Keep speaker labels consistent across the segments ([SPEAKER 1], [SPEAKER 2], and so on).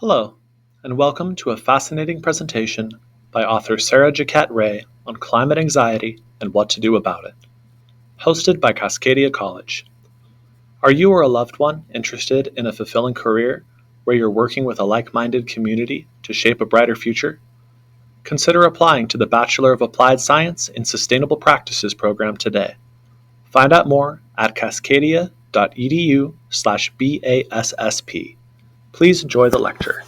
[SPEAKER 1] Hello, and welcome to a fascinating presentation by author Sarah Jaquette Ray on climate anxiety and what to do about it, hosted by Cascadia College. Are you or a loved one interested in a fulfilling career where you're working with a like-minded community to shape a brighter future? Consider applying to the Bachelor of Applied Science in Sustainable Practices program today. Find out more at cascadia.edu/BASSP. Please enjoy the lecture.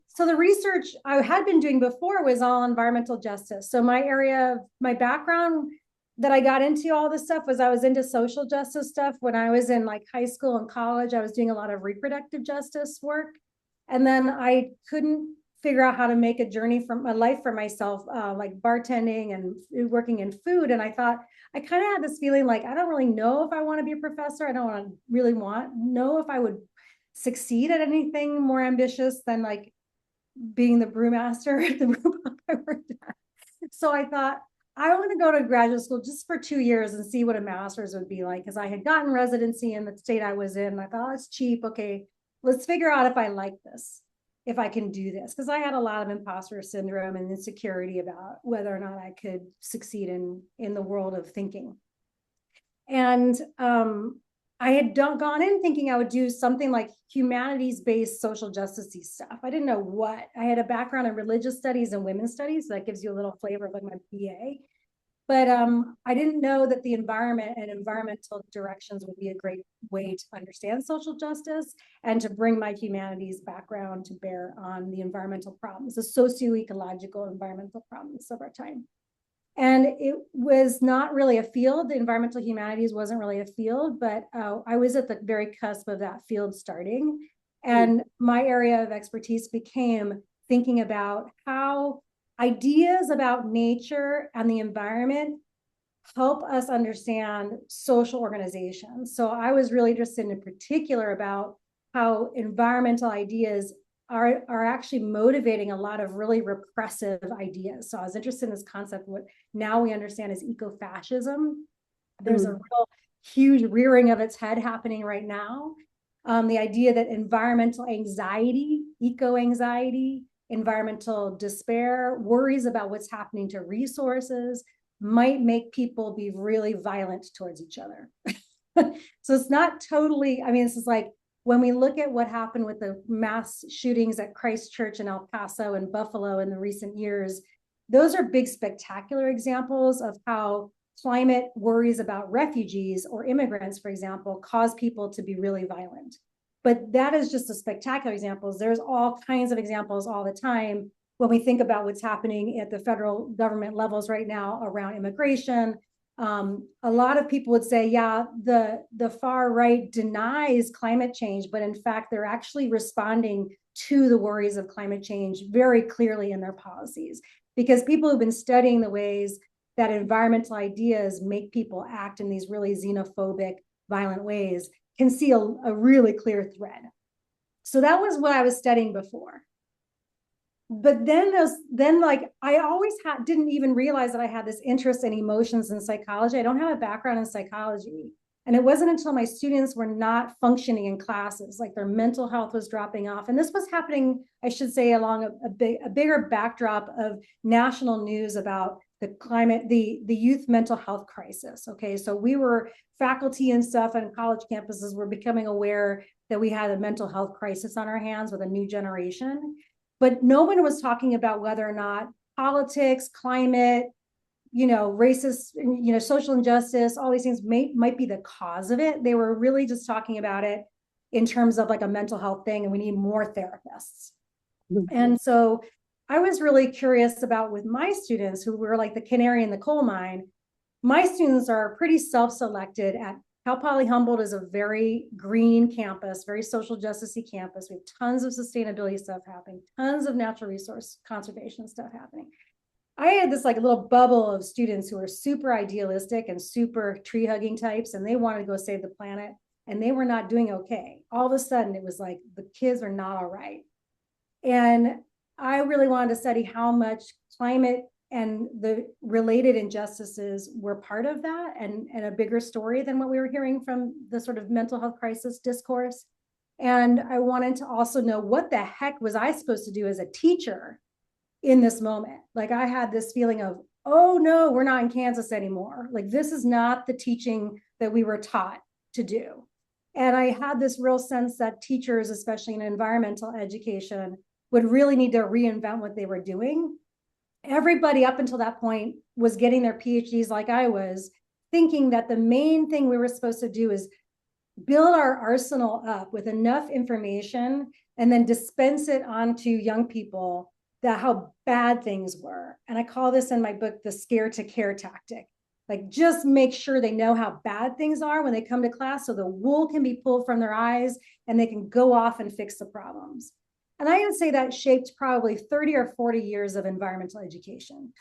[SPEAKER 2] So the research I had been doing before was all environmental justice. So my background that I got into all this stuff was I was into social justice stuff. When I was in like high school and college, I was doing a lot of reproductive justice work. And then I couldn't figure out how to make a journey from a life for myself, like bartending and working in food. And I thought, I kind of had this feeling like, I don't really know if I want to be a professor. I don't want to really know if I would succeed at anything more ambitious than like being the brewmaster at the brew pub I worked at. So I thought, I want to go to graduate school just for 2 years and see what a master's would be like, because I had gotten residency in the state I was in. And I thought, oh, it's cheap. Okay, let's figure out if I like this, if I can do this. Because I had a lot of imposter syndrome and insecurity about whether or not I could succeed in the world of thinking. And I had gone in thinking I would do something like humanities-based social justice stuff. I didn't know what. I had a background in religious studies and women's studies, so that gives you a little flavor of like my BA. But I didn't know that the environment and environmental directions would be a great way to understand social justice and to bring my humanities background to bear on the environmental problems, the socio-ecological environmental problems of our time. And it was not really a field. The environmental humanities wasn't really a field, but I was at the very cusp of that field starting. And my area of expertise became thinking about how ideas about nature and the environment help us understand social organizations. So I was really interested in particular about how environmental ideas are actually motivating a lot of really repressive ideas. So I was interested in this concept, what now we understand is eco-fascism. There's a real huge rearing of its head happening right now. The idea that environmental anxiety, eco-anxiety, environmental despair, worries about what's happening to resources might make people be really violent towards each other. So it's not totally, I mean, this is like, when we look at what happened with the mass shootings at Christchurch and El Paso and Buffalo in the recent years, those are big, spectacular examples of how climate worries about refugees or immigrants, for example, cause people to be really violent. But that is just a spectacular example. There's all kinds of examples all the time when we think about what's happening at the federal government levels right now around immigration. A lot of people would say, yeah, the far right denies climate change, but in fact, they're actually responding to the worries of climate change very clearly in their policies, because people who've been studying the ways that environmental ideas make people act in these really xenophobic, violent ways can see a really clear thread. So that was what I was studying before. But then like I always didn't even realize that I had this interest in emotions and psychology. I don't have a background in psychology. And it wasn't until my students were not functioning in classes, like their mental health was dropping off. And this was happening, I should say, along a bigger backdrop of national news about the climate, the youth mental health crisis. Okay, so we were faculty and stuff on college campuses were becoming aware that we had a mental health crisis on our hands with a new generation. But no one was talking about whether or not politics, climate, racist, social injustice, all these things might be the cause of it. They were really just talking about it in terms of like a mental health thing, and we need more therapists. And so I was really curious about with my students who were like the canary in the coal mine. My students are pretty self-selected at Cal Poly Humboldt is a very green campus, very social justice-y campus. We have tons of sustainability stuff happening, tons of natural resource conservation stuff happening. I had this like little bubble of students who were super idealistic and super tree hugging types, and they wanted to go save the planet, and they were not doing okay. All of a sudden, it was like the kids are not all right. And I really wanted to study how much climate and the related injustices were part of that and a bigger story than what we were hearing from the sort of mental health crisis discourse. And I wanted to also know what the heck was I supposed to do as a teacher in this moment. Like I had this feeling of, oh no, we're not in Kansas anymore. Like this is not the teaching that we were taught to do. And I had this real sense that teachers, especially in environmental education, would really need to reinvent what they were doing. Everybody up until that point was getting their PhDs like I was, thinking that the main thing we were supposed to do is build our arsenal up with enough information and then dispense it onto young people that how bad things were. And I call this in my book the scare to care tactic. Like just make sure they know how bad things are when they come to class so the wool can be pulled from their eyes and they can go off and fix the problems. And I would say that shaped probably 30 or 40 years of environmental education.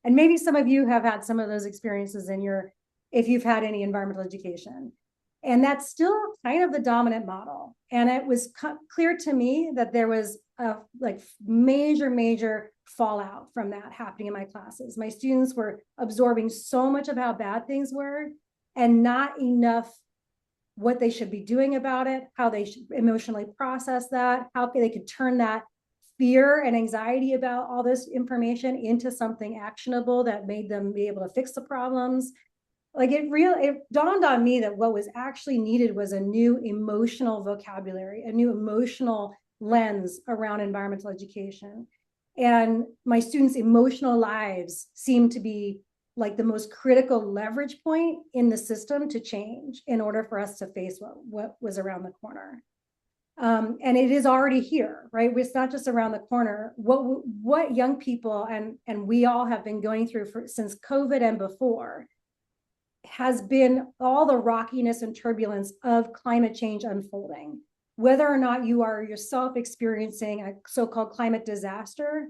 [SPEAKER 2] And maybe some of you have had some of those experiences in your, if you've had any environmental education. And that's still kind of the dominant model. And it was clear to me that there was a like major fallout from that happening in my classes. My students were absorbing so much of how bad things were and not enough what they should be doing about it, how they should emotionally process that, how they could turn that fear and anxiety about all this information into something actionable that made them be able to fix the problems. Like it dawned on me that what was actually needed was a new emotional vocabulary, a new emotional lens around environmental education. And my students' emotional lives seemed to be like the most critical leverage point in the system to change in order for us to face what was around the corner. And it is already here, right? It's not just around the corner. What young people and we all have been going through since COVID and before has been all the rockiness and turbulence of climate change unfolding. Whether or not you are yourself experiencing a so-called climate disaster,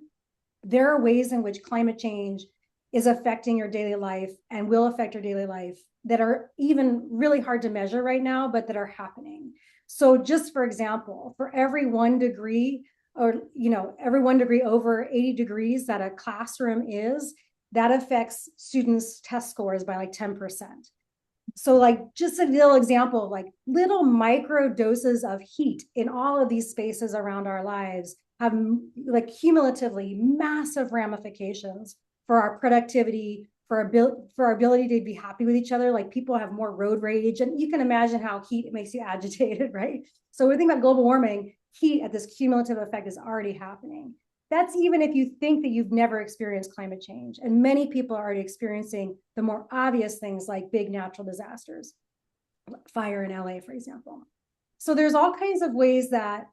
[SPEAKER 2] there are ways in which climate change is affecting your daily life and will affect your daily life that are even really hard to measure right now, but that are happening. So just for example, for every 1 degree or, every 1 degree over 80 degrees that a classroom is, that affects students' test scores by like 10%. So like just a little example, like little micro doses of heat in all of these spaces around our lives have like cumulatively massive ramifications for our productivity, for our ability to be happy with each other. Like people have more road rage, and you can imagine how heat makes you agitated, right? So when we think about global warming, heat at this cumulative effect is already happening. That's even if you think that you've never experienced climate change. And many people are already experiencing the more obvious things like big natural disasters, fire in LA, for example. So there's all kinds of ways that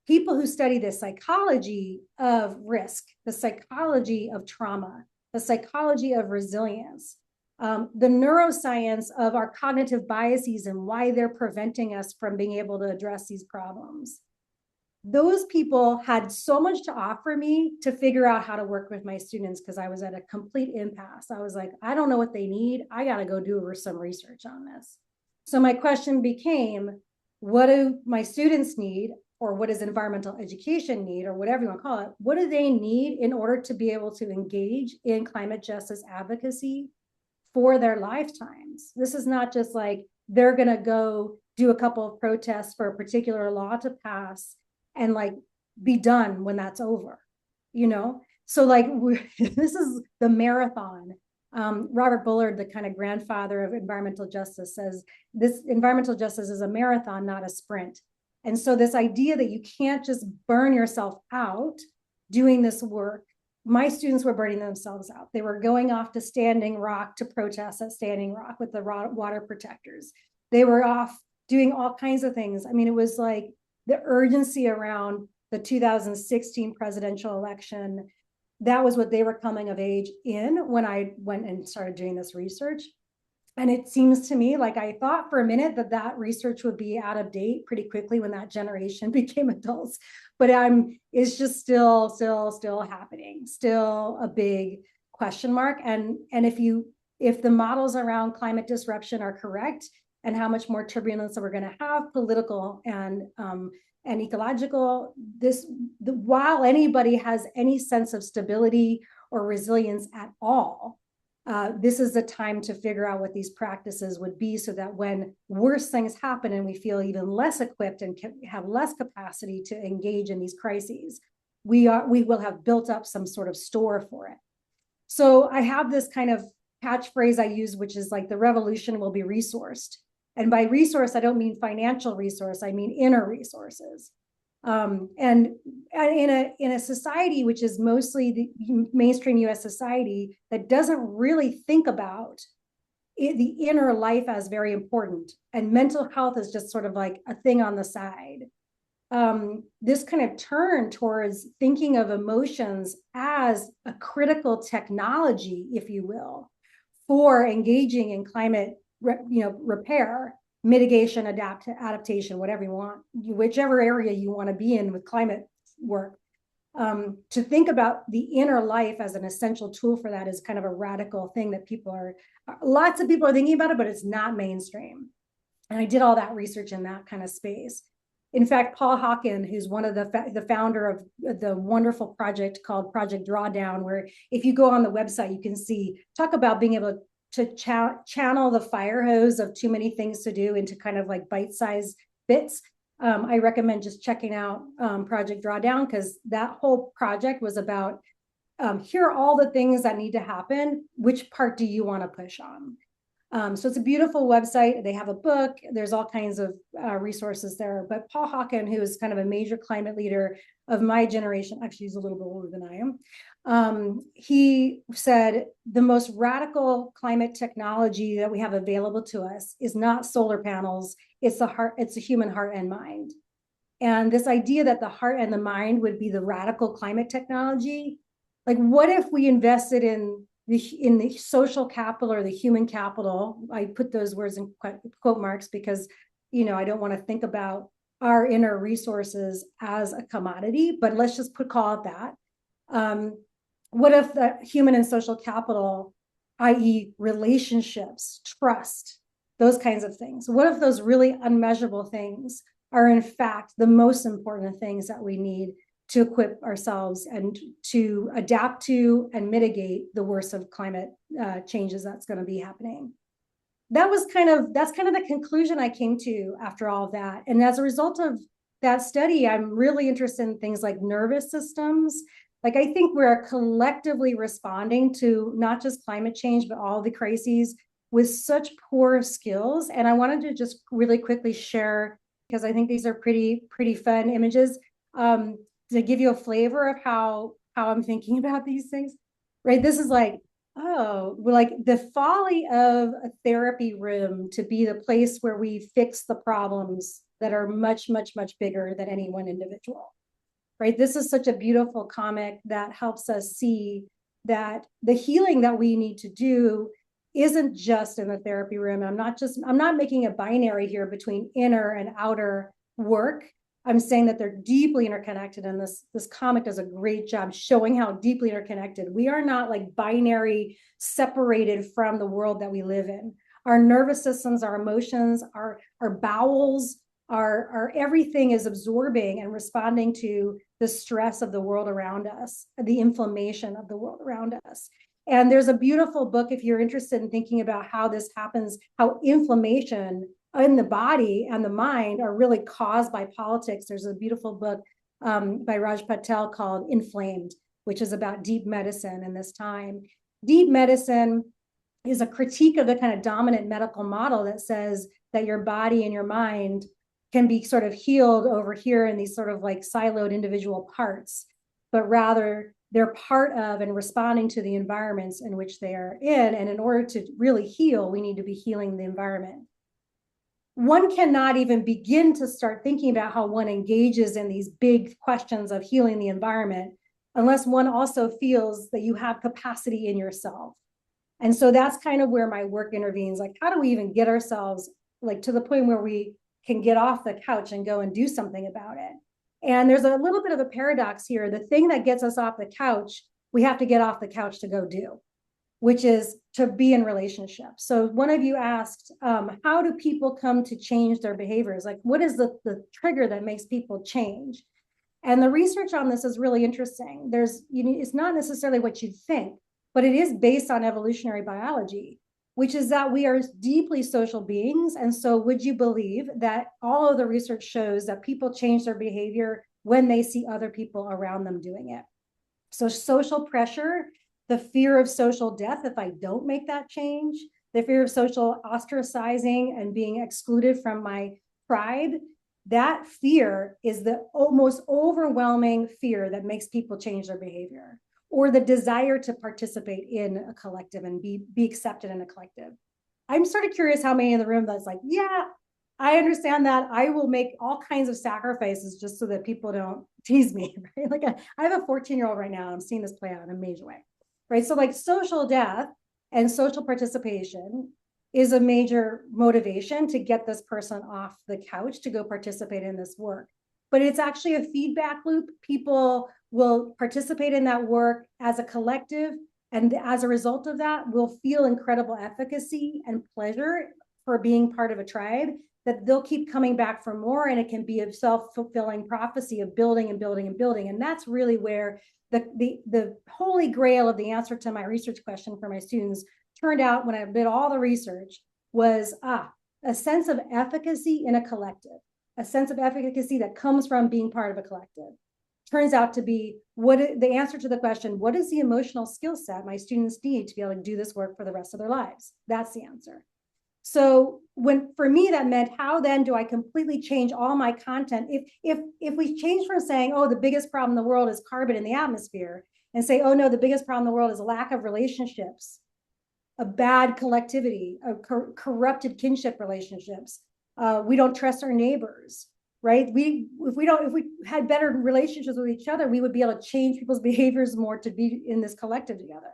[SPEAKER 2] people who study the psychology of risk, the psychology of trauma, the psychology of resilience, the neuroscience of our cognitive biases and why they're preventing us from being able to address these problems. Those people had so much to offer me to figure out how to work with my students because I was at a complete impasse. I was like, I don't know what they need. I got to go do some research on this. So my question became, what do my students need, or what does environmental education need, or whatever you want to call it? What do they need in order to be able to engage in climate justice advocacy for their lifetimes? This is not just like they're going to go do a couple of protests for a particular law to pass and like be done when that's over, So like this is the marathon. Robert Bullard, the kind of grandfather of environmental justice, says this environmental justice is a marathon, not a sprint. And so this idea that you can't just burn yourself out doing this work, my students were burning themselves out. They were going off to Standing Rock to protest at Standing Rock with the water protectors. They were off doing all kinds of things. I mean, it was like the urgency around the 2016 presidential election. That was what they were coming of age in when I went and started doing this research. And it seems to me like I thought for a minute that research would be out of date pretty quickly when that generation became adults. But it's just still happening, still a big question mark. And if the models around climate disruption are correct, and how much more turbulence we're going to have, political and ecological, while anybody has any sense of stability or resilience at all, this is the time to figure out what these practices would be so that when worse things happen and we feel even less equipped and have less capacity to engage in these crises, we will have built up some sort of store for it. So I have this kind of catchphrase I use, which is like the revolution will be resourced. And by resource, I don't mean financial resource, I mean inner resources. And in a society which is mostly the mainstream US society that doesn't really think about the inner life as very important, and mental health is just sort of like a thing on the side. This kind of turn towards thinking of emotions as a critical technology, if you will, for engaging in climate repair, mitigation, adaptation, whatever you want, whichever area you want to be in with climate work. To think about the inner life as an essential tool for that is kind of a radical thing that lots of people are thinking about it, but it's not mainstream. And I did all that research in that kind of space. In fact, Paul Hawken, who's one of the founder of the wonderful project called Project Drawdown, where if you go on the website, you can talk about being able to channel the fire hose of too many things to do into kind of like bite-sized bits. I recommend just checking out Project Drawdown, because that whole project was about, here are all the things that need to happen. Which part do you want to push on? So it's a beautiful website. They have a book. There's all kinds of resources there. But Paul Hawken, who is kind of a major climate leader of my generation, actually he's a little bit older than I am, he said the most radical climate technology that we have available to us is not solar panels. It's the human heart and mind. And this idea that the heart and the mind would be the radical climate technology, like what if we invested in the social capital or the human capital? I put those words in quote marks because, I don't want to think about our inner resources as a commodity, but let's just call it that. What if the human and social capital, i.e. relationships, trust, those kinds of things? What if those really unmeasurable things are in fact the most important things that we need to equip ourselves and to adapt to and mitigate the worst of climate changes that's going to be happening? That's kind of the conclusion I came to after all of that. And as a result of that study, I'm really interested in things like nervous systems. Like, I think we're collectively responding to not just climate change, but all the crises with such poor skills. And I wanted to just really quickly share, because I think these are pretty fun images, to give you a flavor of how I'm thinking about these things, right? This is like, like the folly of a therapy room to be the place where we fix the problems that are much, much, much bigger than any one individual, right? This is such a beautiful comic that helps us see that the healing that we need to do isn't just in the therapy room. I'm not making a binary here between inner and outer work. I'm saying that they're deeply interconnected, and this comic does a great job showing how deeply interconnected. We are not like binary separated from the world that we live in. Our nervous systems, our emotions, our bowels, our everything is absorbing and responding to the stress of the world around us, the inflammation of the world around us. And there's a beautiful book, if you're interested in thinking about how this happens, how inflammation in the body and the mind are really caused by politics. There's a beautiful book by Raj Patel called Inflamed, which is about deep medicine in this time. Deep medicine is a critique of the kind of dominant medical model that says that your body and your mind can be sort of healed over here in these sort of like siloed individual parts, but rather they're part of and responding to the environments in which they are in. And in order to really heal, we need to be healing the environment. One cannot even begin to start thinking about how one engages in these big questions of healing the environment unless one also feels that you have capacity in yourself. And so that's kind of where my work intervenes. Like, how do we even get ourselves like to the point where we can get off the couch and go and do something about it? And there's a little bit of a paradox here. The thing that gets us off the couch, we have to get off the couch to go do, which is to be in relationships. So one of you asked, how do people come to change their behaviors? Like, what is the trigger that makes people change? And the research on this is really interesting. It's not necessarily what you think. but it is based on evolutionary biology, which is that we are deeply social beings. And so would you believe that all of the research shows that people change their behavior when they see other people around them doing it? So social pressure, the fear of social death if I don't make that change, the fear of social ostracizing and being excluded from my tribe, that fear is the most overwhelming fear that makes people change their behavior, or the desire to participate in a collective and be accepted in a collective. I'm sort of curious how many in the room that's like, yeah, I understand that. I will make all kinds of sacrifices just so that people don't tease me, right? Like I have a 14-year-old right now, and I'm seeing this play out in a major way, right? So like social death and social participation is a major motivation to get this person off the couch to go participate in this work. But it's actually a feedback loop. People will participate in that work as a collective, and as a result of that, will feel incredible efficacy and pleasure for being part of a tribe, that they'll keep coming back for more, and it can be a self-fulfilling prophecy of building and building and building. And that's really where the holy grail of the answer to my research question for my students turned out when I did all the research was a sense of efficacy in a collective, a sense of efficacy that comes from being part of a collective. Turns out to be the answer to the question, what is the emotional skill set my students need to be able to do this work for the rest of their lives? That's the answer. So for me, that meant, how then do I completely change all my content? If we change from saying, oh, the biggest problem in the world is carbon in the atmosphere, and say, oh no, the biggest problem in the world is a lack of relationships, a bad collectivity, a corrupted kinship relationships. We don't trust our neighbors, right? If we had better relationships with each other, we would be able to change people's behaviors more to be in this collective together.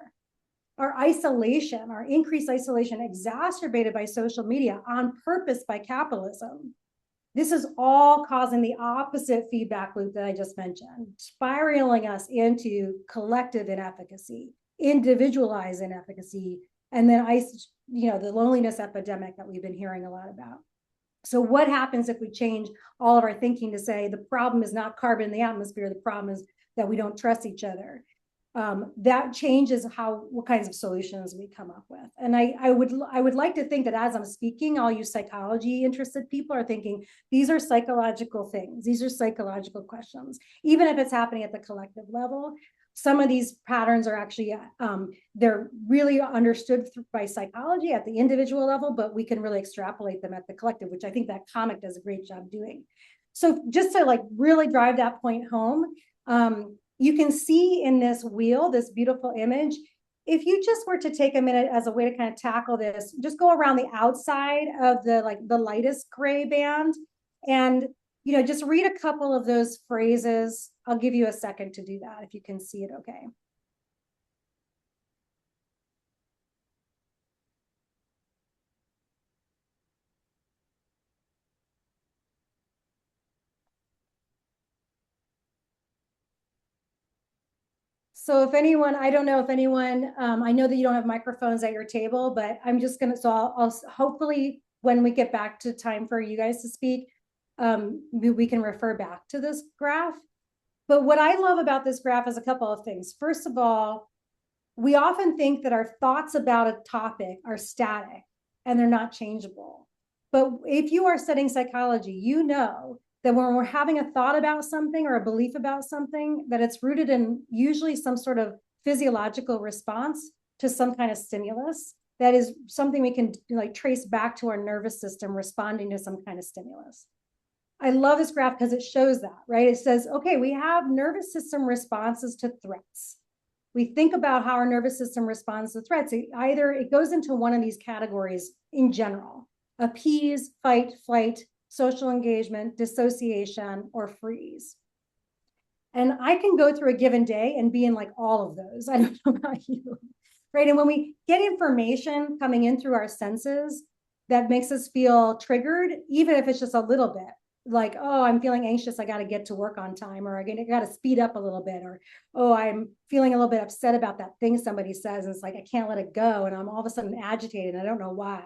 [SPEAKER 2] Our isolation, our increased isolation, exacerbated by social media on purpose by capitalism. This is all causing the opposite feedback loop that I just mentioned, spiraling us into collective inefficacy, individualized inefficacy, and then the loneliness epidemic that we've been hearing a lot about. So what happens if we change all of our thinking to say the problem is not carbon in the atmosphere, the problem is that we don't trust each other? That changes what kinds of solutions we come up with. And I would like to think that as I'm speaking, all you psychology interested people are thinking, these are psychological things. These are psychological questions. Even if it's happening at the collective level, some of these patterns are actually, they're really understood by psychology at the individual level, but we can really extrapolate them at the collective, which I think that comic does a great job doing. So just to like really drive that point home, you can see in this wheel, this beautiful image, if you just were to take a minute as a way to kind of tackle this, just go around the outside of the lightest gray band and, just read a couple of those phrases. I'll give you a second to do that if you can see it okay. So if anyone, I don't know if anyone, I know that you don't have microphones at your table, but I'm just gonna, so I'll hopefully when we get back to time for you guys to speak, we can refer back to this graph. But what I love about this graph is a couple of things. First of all, we often think that our thoughts about a topic are static and they're not changeable. But if you are studying psychology, you know that when we're having a thought about something or a belief about something, that it's rooted in usually some sort of physiological response to some kind of stimulus. That is something we can like trace back to our nervous system responding to some kind of stimulus. I love this graph because it shows that, right? It says, okay, we have nervous system responses to threats. We think about how our nervous system responds to threats. It goes into one of these categories in general: appease, fight, flight, social engagement, dissociation, or freeze. And I can go through a given day and be in like all of those. I don't know about you, right? And when we get information coming in through our senses that makes us feel triggered, even if it's just a little bit, like, oh, I'm feeling anxious, I got to get to work on time, or I got to speed up a little bit, or, oh, I'm feeling a little bit upset about that thing somebody says, and it's like, I can't let it go, and I'm all of a sudden agitated, and I don't know why.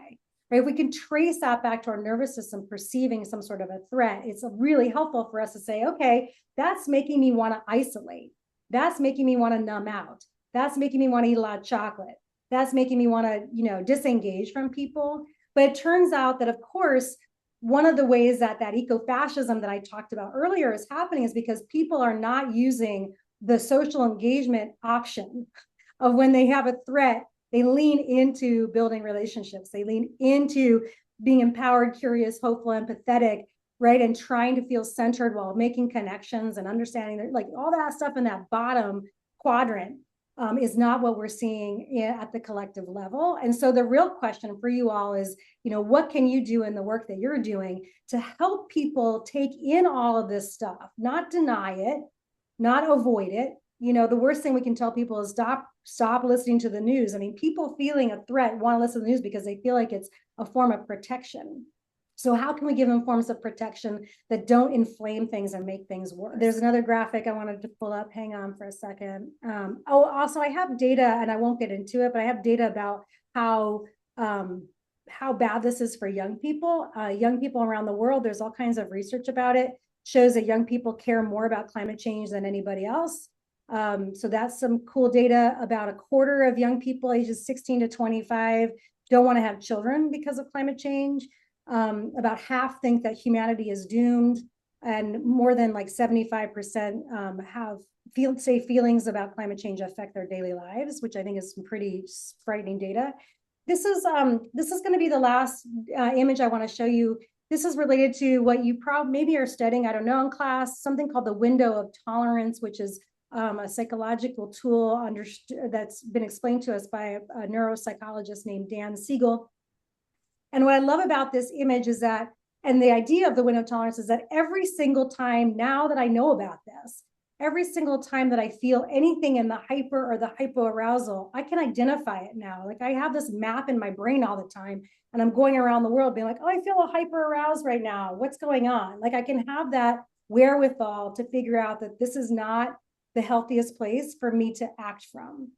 [SPEAKER 2] Right? If we can trace that back to our nervous system perceiving some sort of a threat, it's really helpful for us to say, okay, that's making me want to isolate. That's making me want to numb out. That's making me want to eat a lot of chocolate. That's making me want to, disengage from people. But it turns out that, of course, one of the ways that eco-fascism that I talked about earlier is happening is because people are not using the social engagement option of when they have a threat, they lean into building relationships. They lean into being empowered, curious, hopeful, empathetic, right? And trying to feel centered while making connections and understanding that, like, all that stuff in that bottom quadrant is not what we're seeing at the collective level. And so the real question for you all is, what can you do in the work that you're doing to help people take in all of this stuff, not deny it, not avoid it. The worst thing we can tell people is stop listening to the news. I mean, people feeling a threat want to listen to the news because they feel like it's a form of protection. So how can we give them forms of protection that don't inflame things and make things worse? There's another graphic I wanted to pull up. Hang on for a second. Also, I have data, and I won't get into it, but I have data about how bad this is for young people. Young people around the world, there's all kinds of research about it, shows that young people care more about climate change than anybody else. So that's some cool data. About a quarter of young people ages 16 to 25 don't want to have children because of climate change. About half think that humanity is doomed, and more than like 75% have feelings about climate change affect their daily lives, which I think is some pretty frightening data. This is going to be the last image I want to show you. This is related to what you probably maybe are studying, I don't know, in class, something called the window of tolerance, which is a psychological tool that's been explained to us by a neuropsychologist named Dan Siegel. And what I love about this image is that, and the idea of the window of tolerance is that every single time now that I know about this, every single time that I feel anything in the hyper or the hypoarousal, I can identify it now. Like, I have this map in my brain all the time, and I'm going around the world being like, oh, I feel a hyper aroused right now. What's going on? Like, I can have that wherewithal to figure out that this is not the healthiest place for me to act from.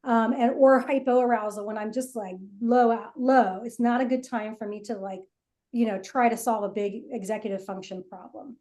[SPEAKER 2] Or hypoarousal when I'm just like low. It's not a good time for me to try to solve a big executive function problem.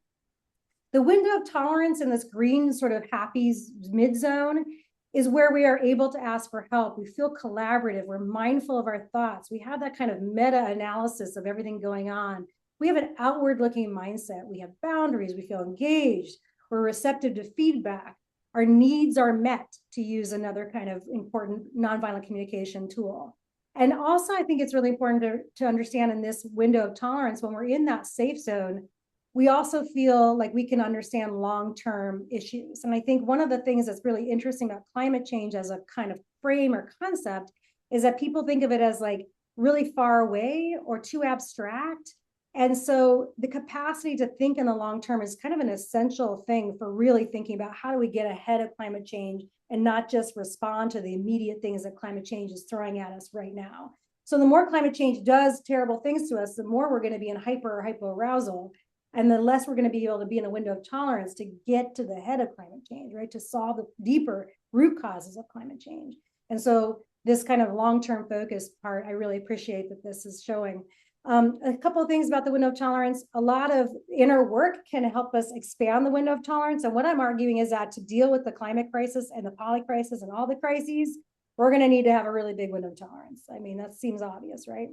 [SPEAKER 2] The window of tolerance in this green sort of happy mid zone is where we are able to ask for help. We feel collaborative. We're mindful of our thoughts. We have that kind of meta analysis of everything going on. We have an outward looking mindset. We have boundaries. We feel engaged. We're receptive to feedback. Our needs are met, to use another kind of important nonviolent communication tool. And also, I think it's really important to understand in this window of tolerance, when we're in that safe zone, we also feel like we can understand long-term issues. And I think one of the things that's really interesting about climate change as a kind of frame or concept is that people think of it as like really far away or too abstract. And so the capacity to think in the long term is kind of an essential thing for really thinking about how do we get ahead of climate change and not just respond to the immediate things that climate change is throwing at us right now. So the more climate change does terrible things to us, the more we're going to be in hyper or hypoarousal, and the less we're going to be able to be in a window of tolerance to get to the head of climate change, right? To solve the deeper root causes of climate change. And so this kind of long-term focus part, I really appreciate that this is showing. A couple of things about the window of tolerance. A lot of inner work can help us expand the window of tolerance. And what I'm arguing is that to deal with the climate crisis and the poly crisis and all the crises, we're going to need to have a really big window of tolerance. I mean, that seems obvious, right?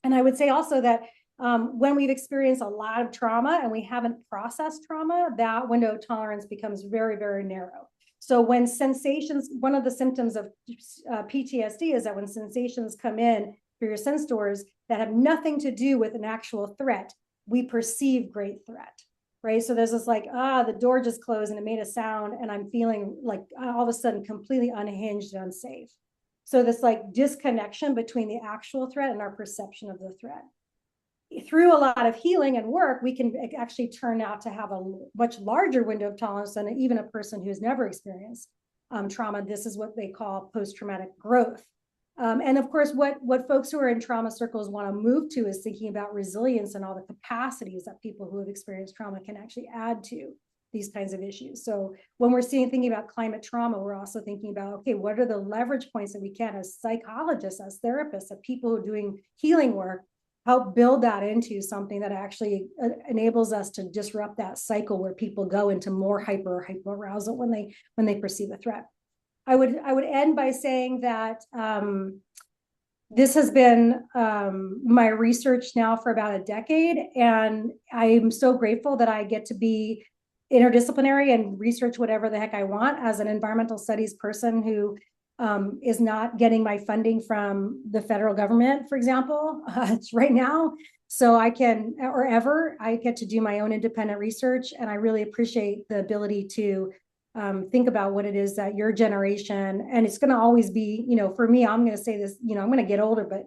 [SPEAKER 2] And I would say also that when we've experienced a lot of trauma and we haven't processed trauma, that window of tolerance becomes very, very narrow. So when sensations, one of the symptoms of PTSD is that when sensations come in through your sense doors that have nothing to do with an actual threat, we perceive great threat, right? So there's this like, the door just closed and it made a sound and I'm feeling like all of a sudden completely unhinged and unsafe. So this like disconnection between the actual threat and our perception of the threat. Through a lot of healing and work, we can actually turn out to have a much larger window of tolerance than even a person who's never experienced trauma. This is what they call post-traumatic growth. And of course, what folks who are in trauma circles want to move to is thinking about resilience and all the capacities that people who have experienced trauma can actually add to these kinds of issues. So when we're thinking about climate trauma, we're also thinking about, okay, what are the leverage points that we can, as psychologists, as therapists, as people who are doing healing work, help build that into something that actually enables us to disrupt that cycle where people go into more hyper or hypoarousal when they perceive a threat. I would end by saying that this has been my research now for about a decade, and I'm so grateful that I get to be interdisciplinary and research whatever the heck I want as an environmental studies person who is not getting my funding from the federal government, for example, right now. So I can, or ever, I get to do my own independent research, and I really appreciate the ability to think about what it is that your generation, and it's going to always be, for me, I'm going to say this, I'm going to get older, but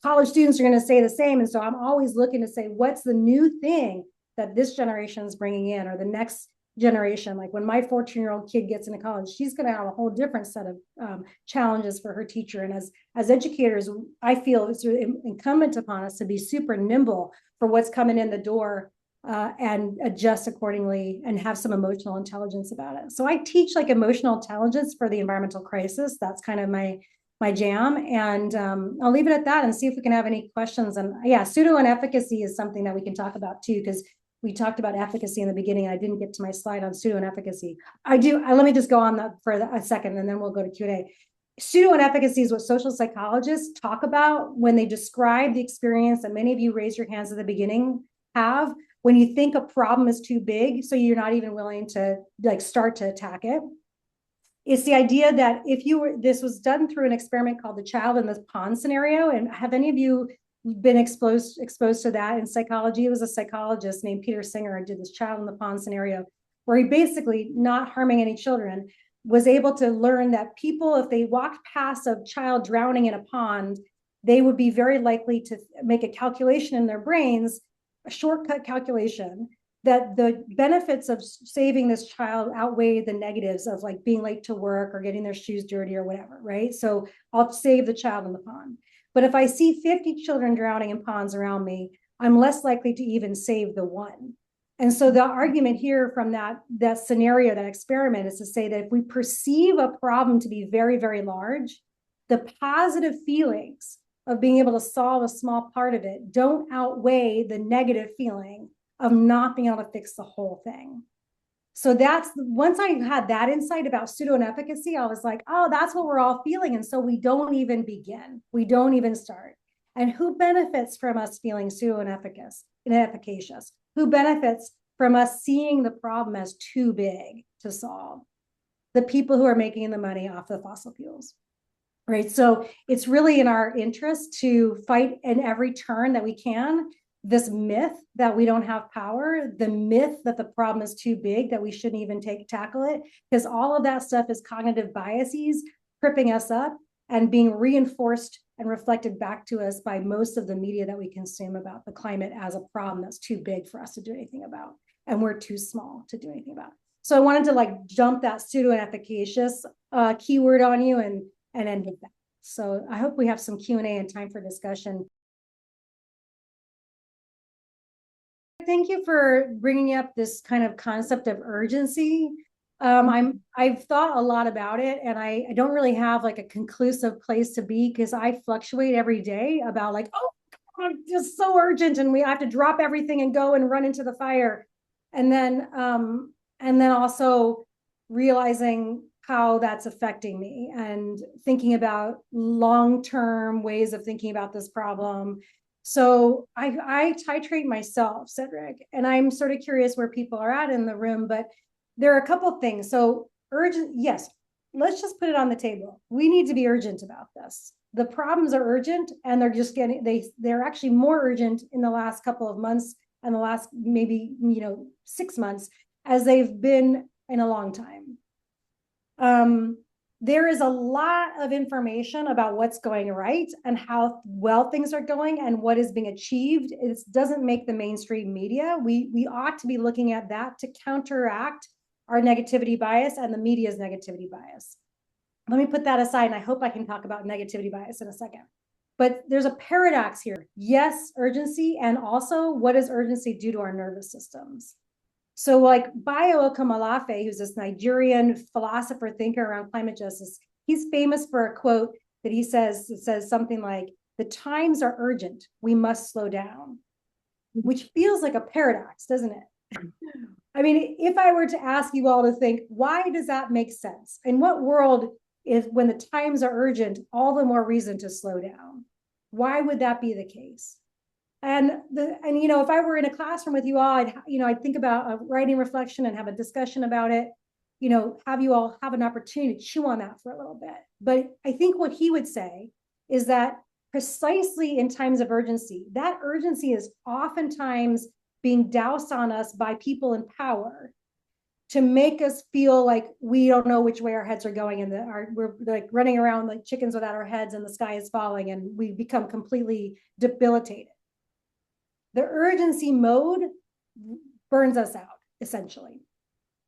[SPEAKER 2] college students are going to say the same. And so I'm always looking to say, what's the new thing that this generation is bringing in, or the next generation? Like when my 14-year-old kid gets into college, she's going to have a whole different set of challenges for her teacher. And as educators, I feel it's incumbent upon us to be super nimble for what's coming in the door, and adjust accordingly and have some emotional intelligence about it. So I teach like emotional intelligence for the environmental crisis. That's kind of my jam. And I'll leave it at that and see if we can have any questions. And yeah, pseudo and efficacy is something that we can talk about too, because we talked about efficacy in the beginning. And I didn't get to my slide on pseudo and efficacy. Let me just go on that for a second, and then we'll go to Q&A. Pseudo and efficacy is what social psychologists talk about when they describe the experience that many of you raised your hands at the beginning have, when you think a problem is too big, so you're not even willing to start to attack it. It's the idea that this was done through an experiment called the child in the pond scenario. And have any of you been exposed to that in psychology? It was a psychologist named Peter Singer who did this child in the pond scenario, where he basically, not harming any children, was able to learn that people, if they walked past a child drowning in a pond, they would be very likely to make a calculation in their brains, a shortcut calculation, that the benefits of saving this child outweigh the negatives of like being late to work or getting their shoes dirty or whatever, right? So I'll save the child in the pond. But if I see 50 children drowning in ponds around me, I'm less likely to even save the one. And so the argument here from that scenario, that experiment, is to say that if we perceive a problem to be very, very large, the positive feelings of being able to solve a small part of it don't outweigh the negative feeling of not being able to fix the whole thing. So that's, once I had that insight about pseudo and efficacy, I was like, oh, that's what we're all feeling. And so we don't even begin. We don't even start. And who benefits from us feeling pseudo and inefficacious? Who benefits from us seeing the problem as too big to solve? The people who are making the money off the fossil fuels. Right. So it's really in our interest to fight in every turn that we can this myth that we don't have power, the myth that the problem is too big, that we shouldn't even tackle it, because all of that stuff is cognitive biases tripping us up and being reinforced and reflected back to us by most of the media that we consume about the climate as a problem that's too big for us to do anything about, and we're too small to do anything about. So I wanted to jump that pseudo and efficacious keyword on you and end with that. So I hope we have some Q&A and time for discussion. Thank you for bringing up this kind of concept of urgency. I've thought a lot about it, and I don't really have a conclusive place to be, because I fluctuate every day about oh, God, just so urgent, and we have to drop everything and go and run into the fire. And then also realizing how that's affecting me and thinking about long-term ways of thinking about this problem. So I titrate myself, Cedric, and I'm sort of curious where people are at in the room, but there are a couple of things. So urgent, yes, let's just put it on the table. We need to be urgent about this. The problems are urgent, and they're actually more urgent in the last couple of months and the last maybe 6 months as they've been in a long time. There is a lot of information about what's going right and how well things are going and what is being achieved. It doesn't make the mainstream media. We ought to be looking at that to counteract our negativity bias and the media's negativity bias. Let me put that aside, and I hope I can talk about negativity bias in a second. But there's a paradox here. Yes, urgency, and also what does urgency do to our nervous systems? So Bayo Okomolafe, who's this Nigerian philosopher thinker around climate justice, he's famous for a quote that he says, it says something like, "The times are urgent, we must slow down," which feels like a paradox, doesn't it? I mean, if I were to ask you all to think, why does that make sense? In what world if when the times are urgent, all the more reason to slow down. Why would that be the case? And if I were in a classroom with you all, I'd think about a writing reflection and have a discussion about it. Have you all have an opportunity to chew on that for a little bit. But I think what he would say is that precisely in times of urgency, that urgency is oftentimes being doused on us by people in power to make us feel like we don't know which way our heads are going, and we're like running around like chickens without our heads, and the sky is falling, and we become completely debilitated. The urgency mode burns us out, essentially.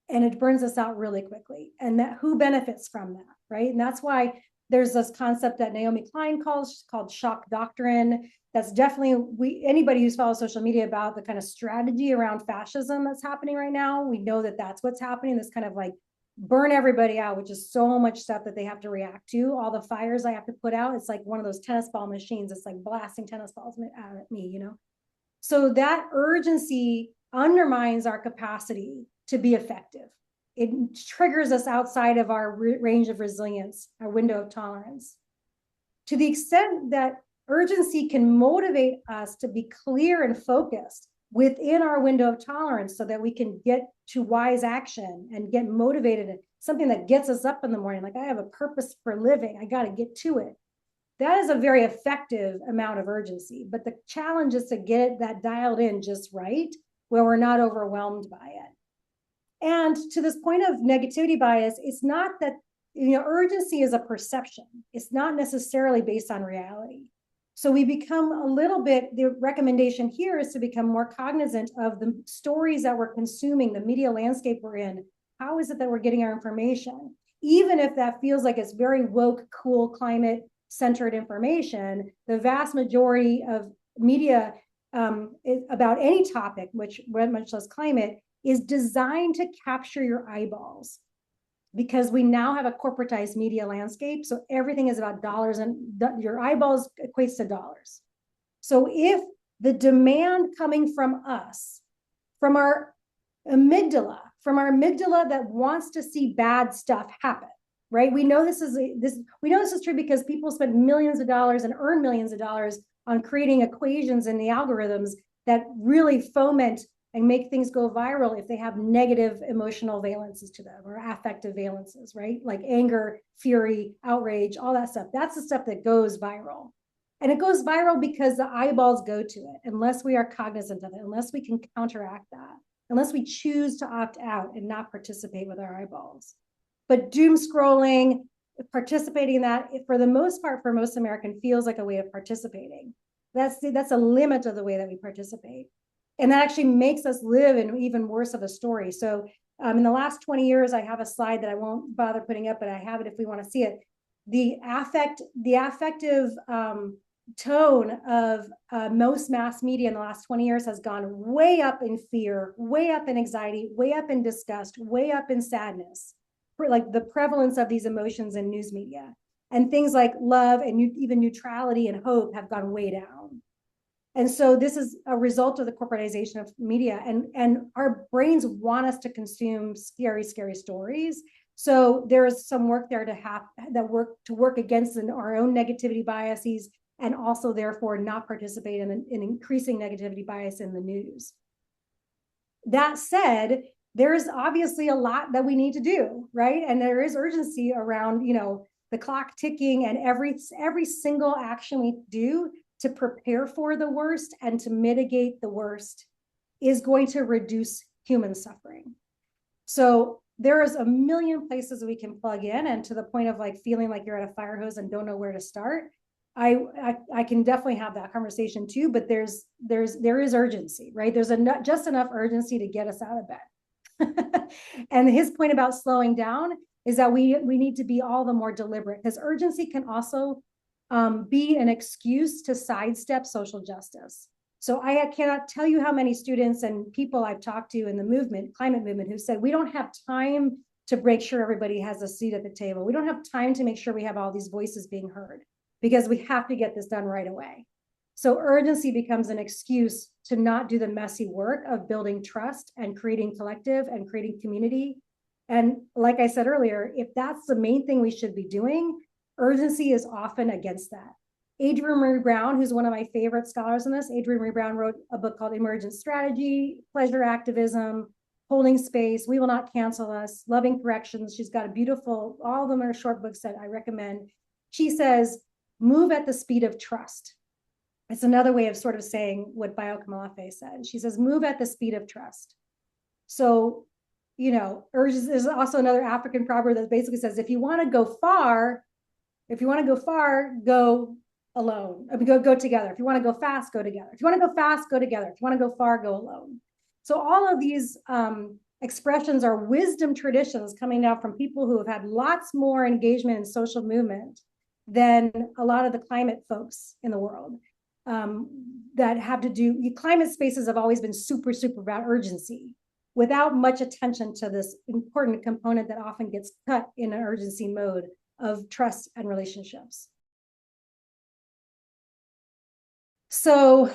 [SPEAKER 2] And it burns us out really quickly. And that who benefits from that, right? And that's why there's this concept that Naomi Klein calls called shock doctrine. That's definitely, anybody who's followed social media about the kind of strategy around fascism that's happening right now, we know that that's what's happening. This kind of like burn everybody out, which is so much stuff that they have to react to. All the fires I have to put out. It's like one of those tennis ball machines. It's like blasting tennis balls at me, So that urgency undermines our capacity to be effective. It triggers us outside of our range of resilience, our window of tolerance. To the extent that urgency can motivate us to be clear and focused within our window of tolerance so that we can get to wise action and get motivated and something that gets us up in the morning, like I have a purpose for living, I got to get to it. That is a very effective amount of urgency, but the challenge is to get that dialed in just right, where we're not overwhelmed by it. And to this point of negativity bias, it's not that, urgency is a perception. It's not necessarily based on reality. So we become a little bit, the recommendation here is to become more cognizant of the stories that we're consuming, the media landscape we're in. How is it that we're getting our information? Even if that feels like it's very woke, cool, climate-centered information, the vast majority of media about any topic, much less climate, is designed to capture your eyeballs, because we now have a corporatized media landscape. So everything is about dollars, and your eyeballs equates to dollars. So if the demand coming from us, from our amygdala that wants to see bad stuff happen, right? We know this is true because people spend millions of dollars and earn millions of dollars on creating equations in the algorithms that really foment and make things go viral if they have negative emotional valences to them, or affective valences, right? Like anger, fury, outrage, all that stuff. That's the stuff that goes viral. And it goes viral because the eyeballs go to it, unless we are cognizant of it, unless we can counteract that, unless we choose to opt out and not participate with our eyeballs. But doom scrolling, participating in that, for the most part, for most Americans, feels like a way of participating. That's a limit of the way that we participate. And that actually makes us live in even worse of a story. So in the last 20 years, I have a slide that I won't bother putting up, but I have it if we want to see it. The affective tone of most mass media in the last 20 years has gone way up in fear, way up in anxiety, way up in disgust, way up in sadness, for like the prevalence of these emotions in news media. And things like love and even neutrality and hope have gone way down. And so this is a result of the corporatization of media, and our brains want us to consume scary, scary stories. So there is some work there to work against our own negativity biases, and also therefore not participate in increasing negativity bias in the news. That said, there is obviously a lot that we need to do, right? And there is urgency around, the clock ticking, and every single action we do to prepare for the worst and to mitigate the worst is going to reduce human suffering. So there is a million places we can plug in, and to the point of like feeling like you're at a fire hose and don't know where to start, I can definitely have that conversation too, but there is urgency, right? There's just enough urgency to get us out of bed. And his point about slowing down is that we need to be all the more deliberate, because urgency can also be an excuse to sidestep social justice. So I cannot tell you how many students and people I've talked to in the climate movement, who said, we don't have time to make sure everybody has a seat at the table. We don't have time to make sure we have all these voices being heard, because we have to get this done right away. So urgency becomes an excuse to not do the messy work of building trust and creating collective and creating community And like I said earlier, if that's the main thing we should be doing, urgency is often against that. Adrienne Maree Brown, who's one of my favorite scholars in this, Adrienne Maree Brown wrote a book called Emergent Strategy, Pleasure Activism, Holding Space, We Will Not Cancel Us, Loving Corrections. She's got a beautiful, all of them are short books that I recommend. She says, move at the speed of trust. It's another way of sort of saying what Bayo Kamalafe said. She says, move at the speed of trust. So, you know, urges is also another African proverb that basically says, if you want to go far, go alone. I mean, go together. If you want to go fast, go together. If you want to go fast, go together. If you want to go far, go alone. So all of these expressions are wisdom traditions coming down from people who have had lots more engagement in social movement than a lot of the climate folks in the world that have to do, climate spaces have always been super about urgency without much attention to this important component that often gets cut in an urgency mode of trust and relationships. So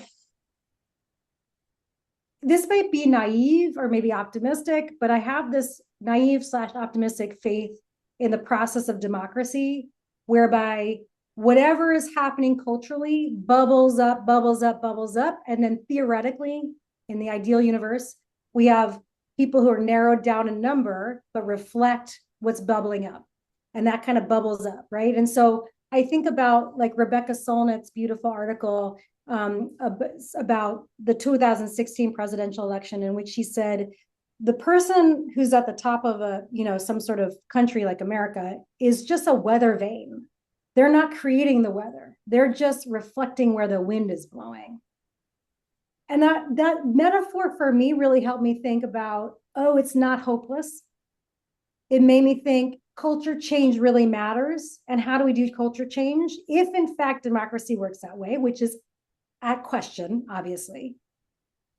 [SPEAKER 2] this might be naive or maybe optimistic, but I have this naive / optimistic faith in the process of democracy, whereby whatever is happening culturally bubbles up. And then theoretically, in the ideal universe, we have people who are narrowed down in number, but reflect what's bubbling up. And that kind of bubbles up, right? And so I think about like Rebecca Solnit's beautiful article about the 2016 presidential election, in which she said, the person who's at the top of a, you know, some sort of country like America is just a weather vane. They're not creating the weather. They're just reflecting where the wind is blowing. And that metaphor for me really helped me think about, oh, it's not hopeless. It made me think culture change really matters. And how do we do culture change? If in fact democracy works that way, which is at question, obviously.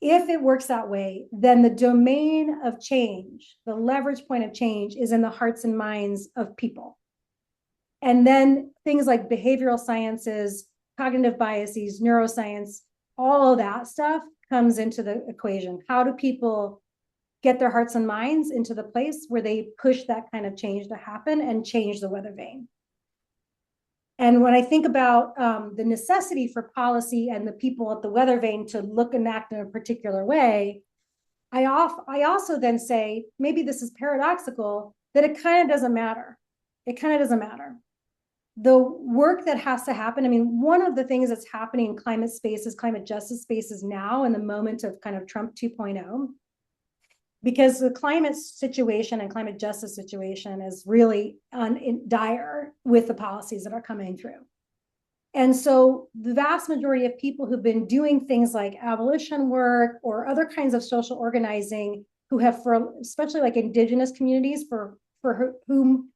[SPEAKER 2] If it works that way, then the domain of change, the leverage point of change, is in the hearts and minds of people. And then things like behavioral sciences, cognitive biases, neuroscience, all of that stuff comes into the equation. How do people get their hearts and minds into the place where they push that kind of change to happen and change the weather vane? And when I think about the necessity for policy and the people at the weather vane to look and act in a particular way, I also then say, maybe this is paradoxical, that it kind of doesn't matter. It kind of doesn't matter. The work that has to happen, I mean, one of the things that's happening in climate spaces, climate justice spaces now in the moment of kind of Trump 2.0, because the climate situation and climate justice situation is really dire with the policies that are coming through. And so the vast majority of people who've been doing things like abolition work or other kinds of social organizing, who have, especially like indigenous communities, for whom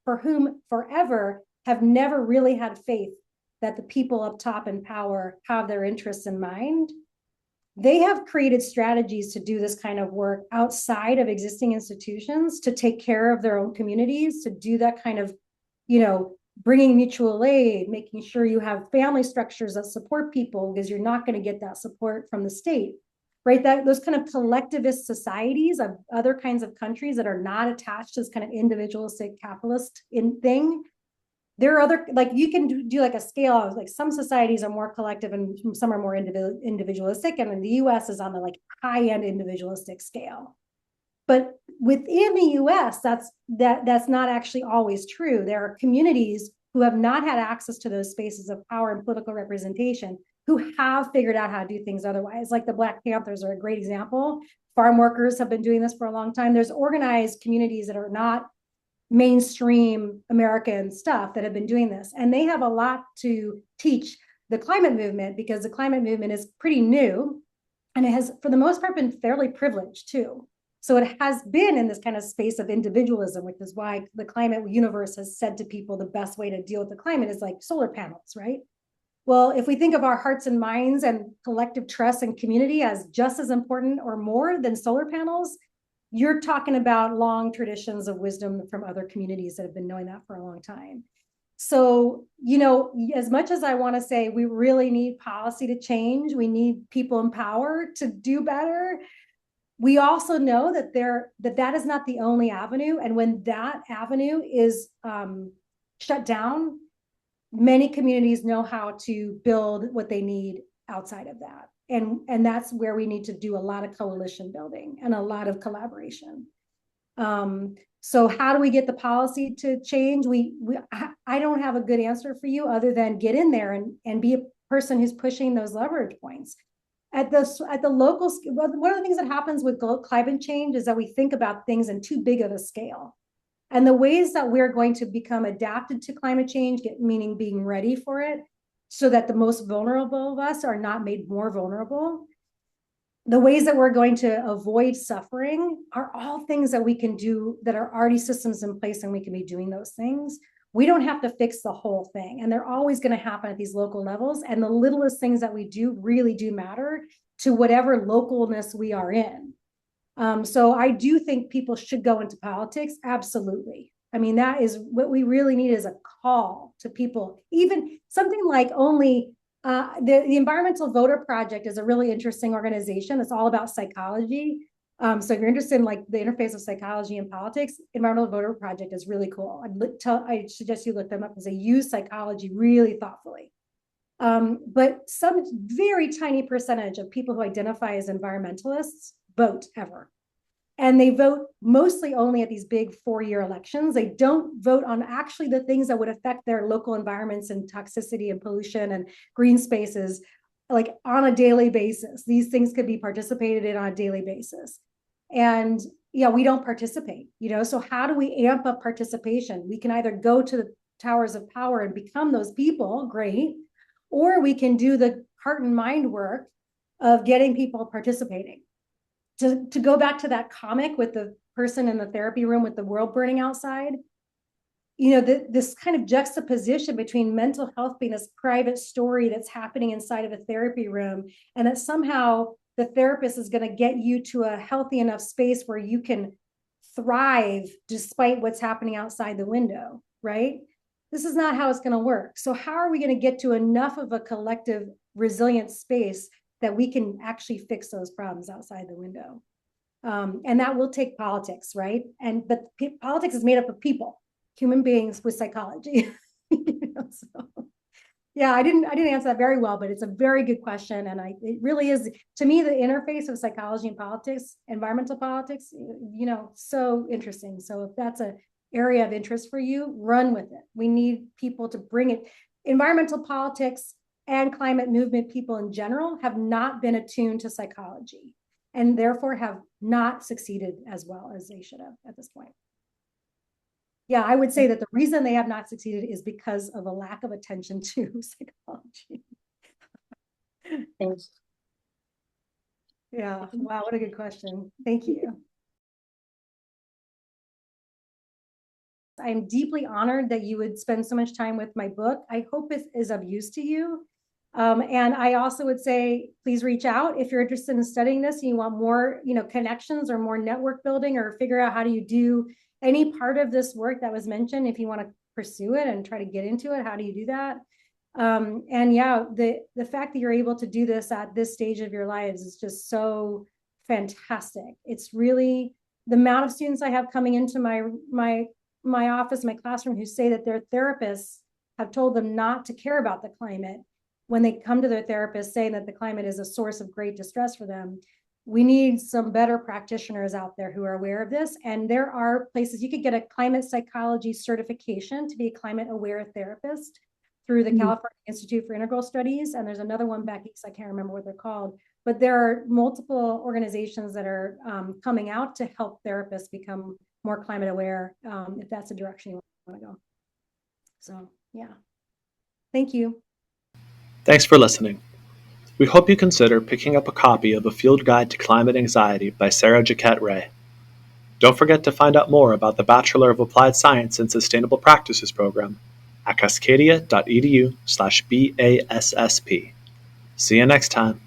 [SPEAKER 2] forever have never really had faith that the people up top in power have their interests in mind. They have created strategies to do this kind of work outside of existing institutions, to take care of their own communities, to do that kind of, you know, bringing mutual aid, making sure you have family structures that support people, because you're not going to get that support from the state, right? Those kind of collectivist societies of other kinds of countries that are not attached to this kind of individualistic capitalist thing. There are other, like, you can do like a scale of, like, some societies are more collective and some are more individualistic, and then the US is on the like high-end individualistic scale. But within the US, that's not actually always true. There are communities who have not had access to those spaces of power and political representation, who have figured out how to do things otherwise. Like the Black Panthers are a great example. Farm workers have been doing this for a long time. There's organized communities that are not mainstream American stuff that have been doing this. And they have a lot to teach the climate movement, because the climate movement is pretty new, and it has, for the most part, been fairly privileged too. So it has been in this kind of space of individualism, which is why the climate universe has said to people the best way to deal with the climate is like solar panels, right? Well, if we think of our hearts and minds and collective trust and community as just as important or more than solar panels, you're talking about long traditions of wisdom from other communities that have been knowing that for a long time. So, you know, as much as I want to say we really need policy to change, we need people in power to do better, We also know that is not the only avenue. And when that avenue is shut down, many communities know how to build what they need outside of that. And that's where we need to do a lot of coalition building and a lot of collaboration. So how do we get the policy to change? I don't have a good answer for you other than get in there and be a person who's pushing those leverage points. At the local, one of the things that happens with climate change is that we think about things in too big of a scale. And the ways that we're going to become adapted to climate change, meaning being ready for it, so that the most vulnerable of us are not made more vulnerable. The ways that we're going to avoid suffering are all things that we can do that are already systems in place, and we can be doing those things. We don't have to fix the whole thing, and they're always going to happen at these local levels. And the littlest things that we do really do matter to whatever localness we are in. So I do think people should go into politics. Absolutely. I mean, that is what we really need, is a call to people. Even something like the Environmental Voter Project is a really interesting organization. It's all about psychology. So if you're interested in like the interface of psychology and politics, Environmental Voter Project is really cool. I suggest you look them up because they use psychology really thoughtfully. But some very tiny percentage of people who identify as environmentalists vote ever. And they vote mostly only at these big 4-year elections. They don't vote on actually the things that would affect their local environments and toxicity and pollution and green spaces, like on a daily basis. These things could be participated in on a daily basis. And yeah, we don't participate, so how do we amp up participation? We can either go to the towers of power and become those people, great, or we can do the heart and mind work of getting people participating. To go back to that comic with the person in the therapy room with the world burning outside, this kind of juxtaposition between mental health being this private story that's happening inside of a therapy room, and that somehow the therapist is going to get you to a healthy enough space where you can thrive despite what's happening outside the window, right? This is not how it's going to work. So how are we going to get to enough of a collective resilient space that we can actually fix those problems outside the window? And that will take politics, right? But politics is made up of people, human beings with psychology. So, yeah, I didn't answer that very well, but it's a very good question, and it really is, to me, the interface of psychology and politics, environmental politics, so interesting. So if that's an area of interest for you, run with it. We need people to bring it. Environmental politics and climate movement people in general have not been attuned to psychology, and therefore have not succeeded as well as they should have at this point. Yeah, I would say that the reason they have not succeeded is because of a lack of attention to psychology.
[SPEAKER 3] Thanks.
[SPEAKER 2] Yeah, wow, what a good question. Thank you. I'm deeply honored that you would spend so much time with my book. I hope it is of use to you. And I also would say, please reach out if you're interested in studying this and you want more, connections or more network building, or figure out how do you do any part of this work that was mentioned. If you want to pursue it and try to get into it, how do you do that? And yeah, the fact that you're able to do this at this stage of your lives is just so fantastic. It's really the amount of students I have coming into my office, my classroom, who say that their therapists have told them not to care about the climate when they come to their therapist saying that the climate is a source of great distress for them. We need some better practitioners out there who are aware of this. And there are places you could get a climate psychology certification to be a climate aware therapist through the California Institute for Integral Studies. And there's another one back east, I can't remember what they're called, but there are multiple organizations that are coming out to help therapists become more climate aware, if that's the direction you want to go. So, yeah. Thank you.
[SPEAKER 1] Thanks for listening. We hope you consider picking up a copy of A Field Guide to Climate Anxiety by Sarah Jaquette Ray. Don't forget to find out more about the Bachelor of Applied Science and Sustainable Practices program at cascadia.edu/BASSP. See you next time.